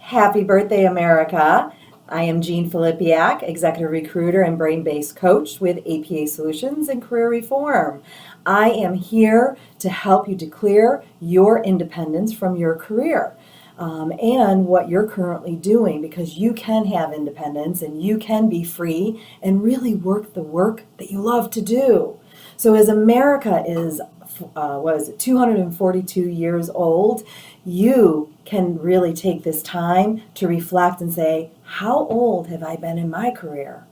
Happy birthday, America. I am Jean Filipiak, Executive Recruiter and Brain-Based Coach with APA Solutions and Career Reform. I am here to help you declare your independence from your career and what you're currently doing, because you can have independence and you can be free and really work the work that you love to do. So as America is 242 years old, you can really take this time to reflect and say, how old have I been in my career?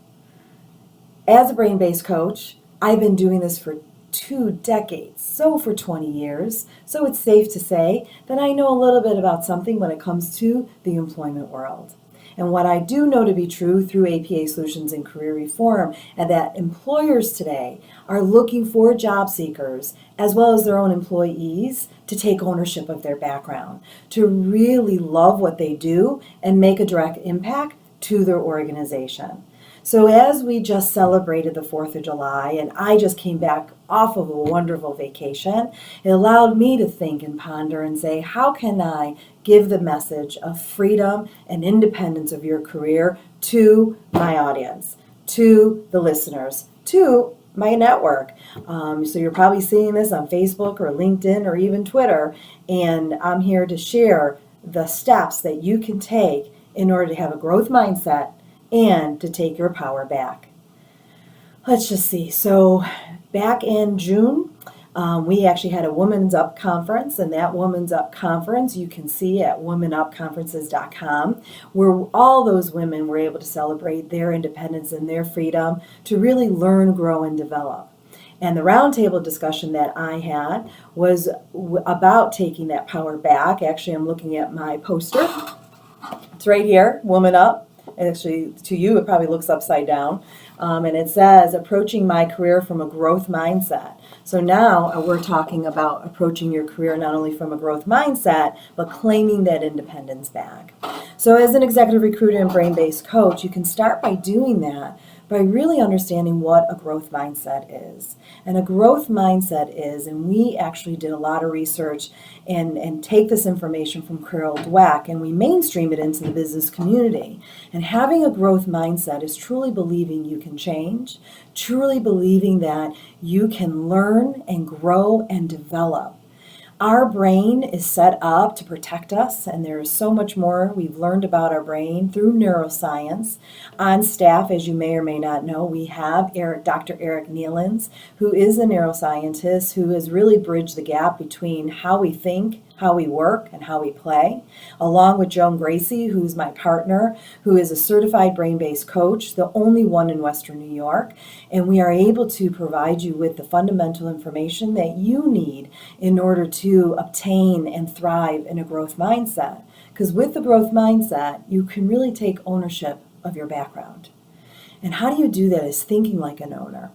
As a brain-based coach, I've been doing this for 2 decades, so for 20 years. So it's safe to say that I know a little bit about something when it comes to the employment world. And what I do know to be true through APA Solutions and Career Reform, and that employers today are looking for job seekers as well as their own employees to take ownership of their background, to really love what they do and make a direct impact to their organization. So as we just celebrated the 4th of July and I just came back off of a wonderful vacation, it allowed me to think and ponder and say, how can I give the message of freedom and independence of your career to my audience, to the listeners, to my network. So you're probably seeing this on Facebook or LinkedIn or even Twitter, and I'm here to share the steps that you can take in order to have a growth mindset and to take your power back. Let's just see. So back in June, we actually had a Women's Up conference, and that Women's Up conference you can see at womenupconferences.com, where all those women were able to celebrate their independence and their freedom to really learn, grow, and develop. And the roundtable discussion that I had was about taking that power back. Actually, I'm looking at my poster. It's right here, Woman Up. Actually, to you, it probably looks upside down. And it says, approaching my career from a growth mindset. So now we're talking about approaching your career not only from a growth mindset, but claiming that independence back. So as an executive recruiter and brain-based coach, you can start by doing that by really understanding what a growth mindset is. And a growth mindset is, and we actually did a lot of research and take this information from Carol Dweck and we mainstream it into the business community. And having a growth mindset is truly believing you can change, truly believing that you can learn and grow and develop. Our brain is set up to protect us, and there is so much more we've learned about our brain through neuroscience. On staff, as you may or may not know, we have Dr. Eric Nealens, who is a neuroscientist who has really bridged the gap between how we think, how we work, and how we play, along with Joan Gracie, who's my partner, who is a certified brain-based coach, the only one in Western New York, and we are able to provide you with the fundamental information that you need in order to obtain and thrive in a growth mindset. Because with the growth mindset, you can really take ownership of your background. And how do you do that is thinking like an owner.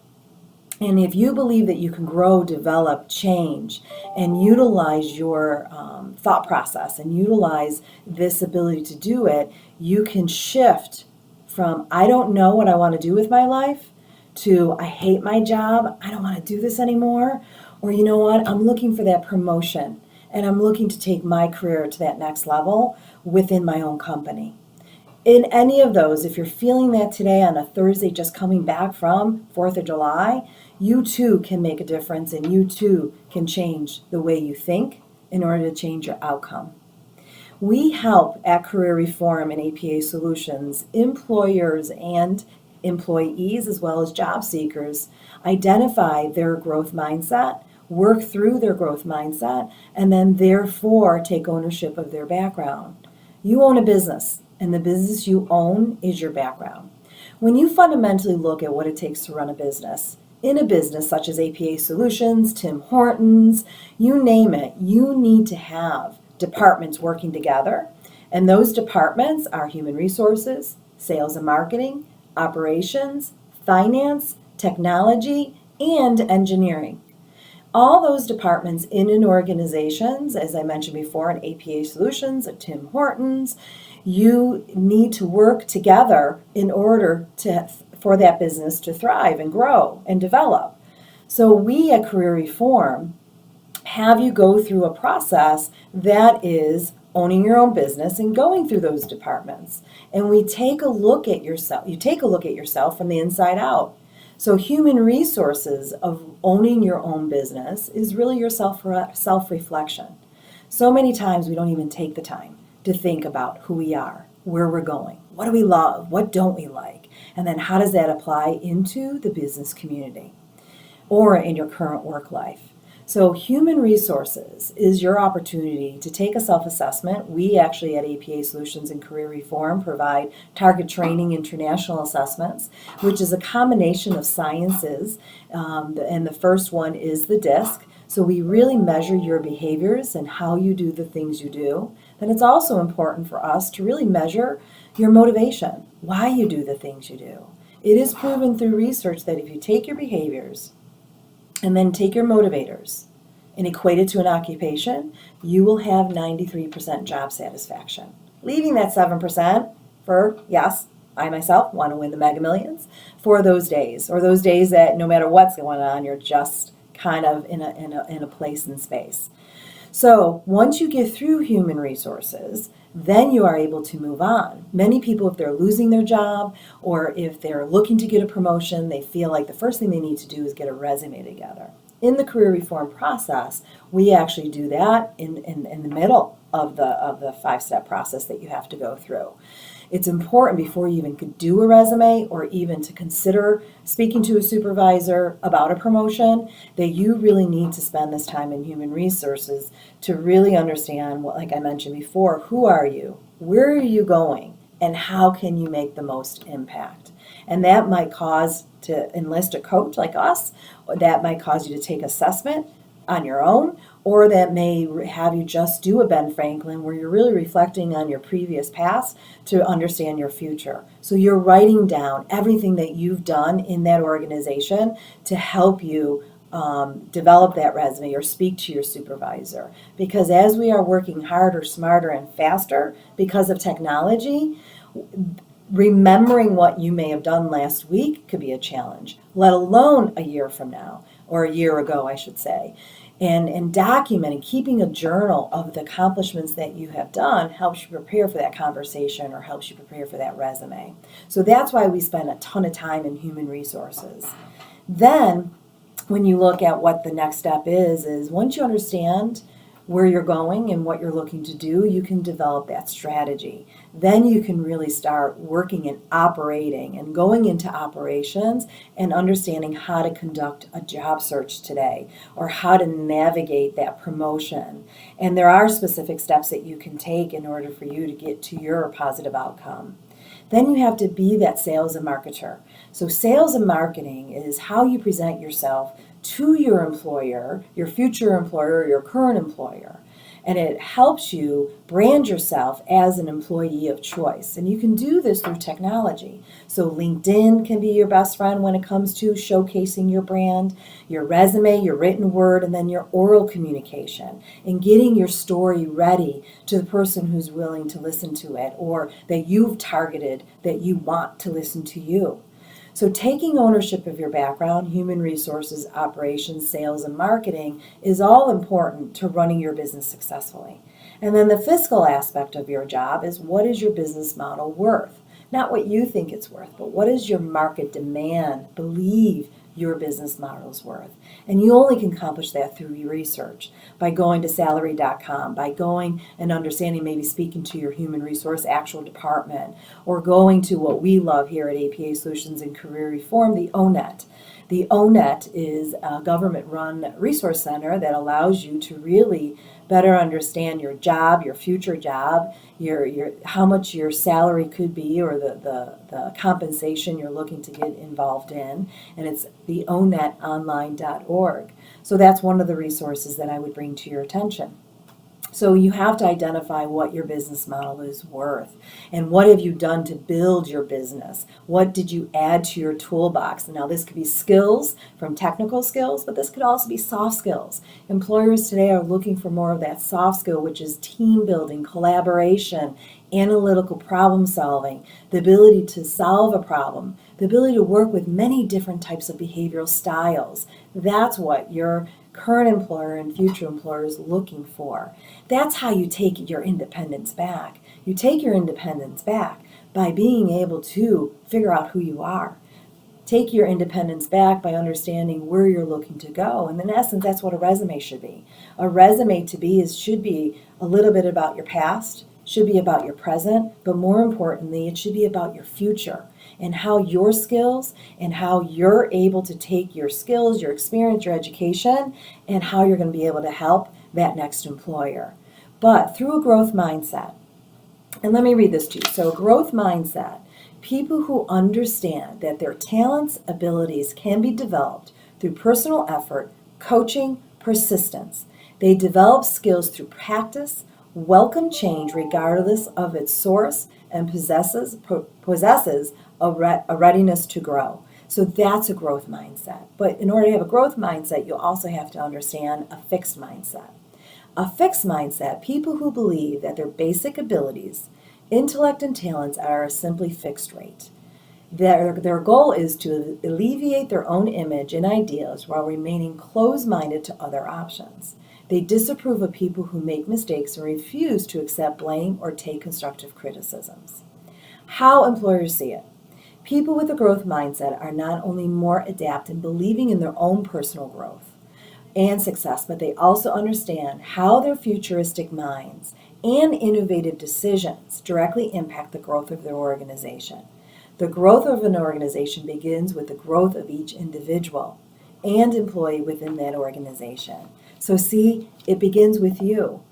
And if you believe that you can grow, develop, change, and utilize your thought process and utilize this ability to do it, you can shift from I don't know what I want to do with my life to I hate my job, I don't want to do this anymore, or you know what, I'm looking for that promotion and I'm looking to take my career to that next level within my own company. In any of those, if you're feeling that today on a Thursday just coming back from 4th of July, you too can make a difference and you too can change the way you think in order to change your outcome. We help at Career Reform and APA Solutions employers and employees as well as job seekers identify their growth mindset, work through their growth mindset, and then therefore take ownership of their background. You own a business, and the business you own is your background. When you fundamentally look at what it takes to run a business, in a business such as APA Solutions, Tim Hortons, you name it, you need to have departments working together. And those departments are human resources, sales and marketing, operations, finance, technology, and engineering. All those departments in an organization, as I mentioned before, in APA Solutions, at Tim Hortons, you need to work together in order for that business to thrive and grow and develop. So we at Career Reform have you go through a process that is owning your own business and going through those departments. And we take a look at yourself. You take a look at yourself from the inside out. So human resources of owning your own business is really your self-reflection. So many times we don't even take the time to think about who we are, where we're going, what do we love, what don't we like, and then how does that apply into the business community or in your current work life. So human resources is your opportunity to take a self-assessment. We actually at APA Solutions and Career Reform provide target training international assessments, which is a combination of sciences, and the first one is the DISC. So we really measure your behaviors and how you do the things you do. Then it's also important for us to really measure your motivation, why you do the things you do. It is proven through research that if you take your behaviors and then take your motivators and equate it to an occupation, you will have 93% job satisfaction. Leaving that 7% for, yes, I myself want to win the Mega Millions, for those days, or those days that no matter what's going on, you're just kind of in a place and space. So once you get through human resources, then you are able to move on. Many people, if they're losing their job or if they're looking to get a promotion, they feel like the first thing they need to do is get a resume together. In the career reform process, we actually do that in the middle of the 5-step process that you have to go through. It's important before you even could do a resume or even to consider speaking to a supervisor about a promotion that you really need to spend this time in human resources to really understand what, like I mentioned before, who are you, where are you going, and how can you make the most impact. And that might cause to enlist a coach like us, or that might cause you to take assessment on your own, or that may have you just do a Ben Franklin where you're really reflecting on your previous past to understand your future. So you're writing down everything that you've done in that organization to help you develop that resume or speak to your supervisor. Because as we are working harder, smarter, and faster because of technology, remembering what you may have done last week could be a challenge, let alone a year from now, or a year ago, I should say. And documenting, keeping a journal of the accomplishments that you have done helps you prepare for that conversation or helps you prepare for that resume. So that's why we spend a ton of time in human resources. Then, when you look at what the next step is once you understand where you're going and what you're looking to do, you can develop that strategy. Then you can really start working and operating and going into operations and understanding how to conduct a job search today or how to navigate that promotion. And there are specific steps that you can take in order for you to get to your positive outcome. Then you have to be that sales and marketer. So sales and marketing is how you present yourself to your employer, your future employer, or your current employer. And it helps you brand yourself as an employee of choice. And you can do this through technology. So LinkedIn can be your best friend when it comes to showcasing your brand, your resume, your written word, and then your oral communication, and getting your story ready to the person who's willing to listen to it or that you've targeted that you want to listen to you. So taking ownership of your background, human resources, operations, sales, and marketing is all important to running your business successfully. And then the fiscal aspect of your job is what is your business model worth? Not what you think it's worth, but what is your market demand believe your business model is worth? And you only can accomplish that through your research, by going to salary.com, by going and understanding, maybe speaking to your human resource actual department, or going to what we love here at APA Solutions and Career Reform, the ONET. The ONET is a government-run resource center that allows you to really better understand your job, your future job, your how much your salary could be, or the compensation you're looking to get involved in. And it's the onetonline.org. So that's one of the resources that I would bring to your attention. So you have to identify what your business model is worth and what have you done to build your business. What did you add to your toolbox? Now this could be skills from technical skills, but this could also be soft skills. Employers today are looking for more of that soft skill, which is team building, collaboration, analytical problem solving, the ability to solve a problem, the ability to work with many different types of behavioral styles. That's what your current employer and future employer is looking for. That's how you take your independence back. You take your independence back by being able to figure out who you are. Take your independence back by understanding where you're looking to go. And in essence, that's what a resume should be. A resume should be a little bit about your past, should be about your present, but more importantly, it should be about your future and how your skills and how you're able to take your skills, your experience, your education, and how you're going to be able to help that next employer. But through a growth mindset, and let me read this to you. So, a growth mindset, people who understand that their talents, abilities can be developed through personal effort, coaching, persistence. They develop skills through practice, welcome change regardless of its source, and possesses a readiness to grow. So that's a growth mindset. But in order to have a growth mindset, you also have to understand a fixed mindset. A fixed mindset, people who believe that their basic abilities, intellect, and talents are a simply fixed rate. Their goal is to alleviate their own image and ideals while remaining closed-minded to other options. They disapprove of people who make mistakes and refuse to accept blame or take constructive criticisms. How employers see it. People with a growth mindset are not only more adept in believing in their own personal growth and success, but they also understand how their futuristic minds and innovative decisions directly impact the growth of their organization. The growth of an organization begins with the growth of each individual and employee within that organization. So see, it begins with you.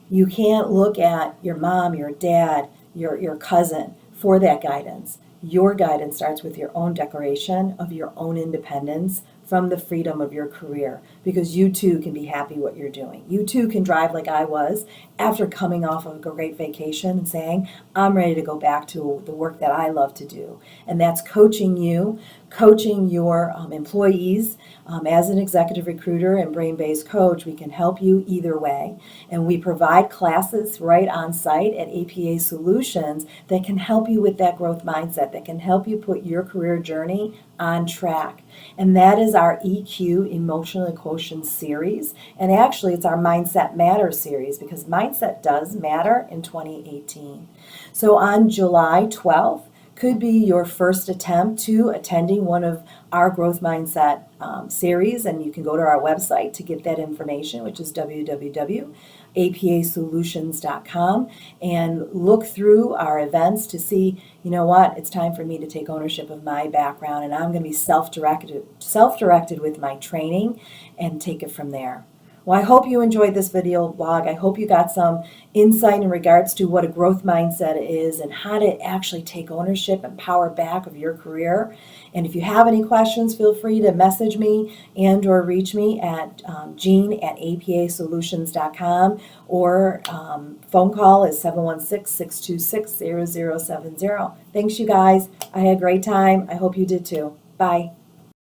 You can't look at your mom, your dad, your cousin for that guidance. Your guidance starts with your own declaration of your own independence from the freedom of your career, because you too can be happy what you're doing. You too can drive like I was after coming off of a great vacation and saying, I'm ready to go back to the work that I love to do. And that's coaching you, coaching your employees. As an executive recruiter and brain-based coach, we can help you either way. And we provide classes right on site at APA Solutions that can help you with that growth mindset, that can help you put your career journey on track. And that is our EQ, Emotional Quotient series. And actually, it's our Mindset Matters series, because mindset does matter in 2018. So on July 12th, could be your first attempt to attending one of our growth mindset series, and you can go to our website to get that information, which is www.apasolutions.com, and look through our events to see, you know what, it's time for me to take ownership of my background, and I'm going to be self-directed with my training and take it from there. Well, I hope you enjoyed this video blog. I hope you got some insight in regards to what a growth mindset is and how to actually take ownership and power back of your career. And if you have any questions, feel free to message me and or reach me at Jean@apasolutions.com, or phone call is 716-626-0070. Thanks, you guys. I had a great time. I hope you did too. Bye.